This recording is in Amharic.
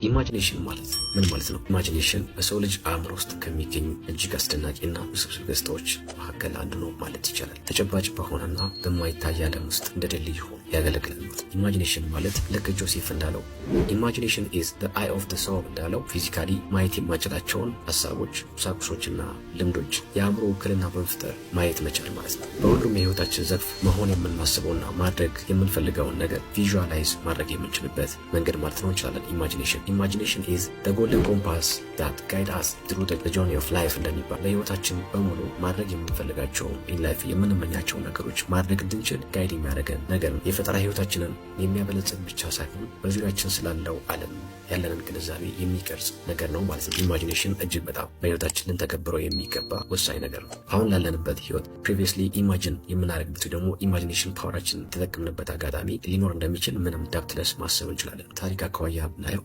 ኢማጂኔሽን ማለት ምን ማለት ነው? ኢማጂኔሽን በሰው ልጅ አእምሮ ውስጥ ከሚገኙ እጅግ አስደናቂና ውስብስብ ገጽታዎች መካከል አንዱ ነው ማለት ይቻላል። ተጨባጭ በሆነና በማይታይ ዓለም ውስጥ እንደ ድልድይ ሆኖ ያገለግላል። ኢማጂኔሽን ማለት ልክ ጆሴፍ እንዳለው ኢማጂኔሽን ኢዝ ዘ አይ ኦፍ ዘ ሶል እንዳለው ፊዚካሊ ማየት የማንችላቸውን ሀሳቦች፣ ቁሳቁሶችና ልምዶች የአእምሮ ውክልና በመፍጠር ማየት መቻል ማለት ነው። በሁሉም የህይወታችን ዘርፍ መሆን የምናስበውና ማድረግ የምንፈልገውን ነገር ቪዥዋላይዝ ማድረግ የምንችልበት መንገድ ማለት ነው እንችላለን። ኢማጂኔሽን ኢዝ ዘ ጎልደን ኮምፓስ ዳት ጋይድ አስ ትሩ ዘ ጆርኒ ኦፍ ላይፍ እንደሚባል ለህይወታችን በሙሉ ማድረግ የምንፈልጋቸው ኢን ላይፍ የምንመኛቸው ነገሮች ማድረግ እንድንችል ጋይድ የሚያደርገን ነገር ነው። የፈጠራ ህይወታችንን የሚያበለጽግ ብቻ ሳይሆን በዙሪያችን ስላለው ዓለም ያለንን ግንዛቤ የሚቀርጽ ነገር ነው ማለት ነው። ኢማጂኔሽን እጅግ በጣም በህይወታችን ልንተገብረው የሚገባ ወሳኝ ነገር ነው። አሁን ላለንበት ህይወት ፕሪቪየስሊ ኢማጂን የምናደርግበት ደግሞ ኢማጂኔሽን ፓወራችን የተጠቀምንበት አጋጣሚ ሊኖር እንደሚችል ምንም ዳፕትለስ ማሰብ እንችላለን። ታሪክ አኳያ ብናየው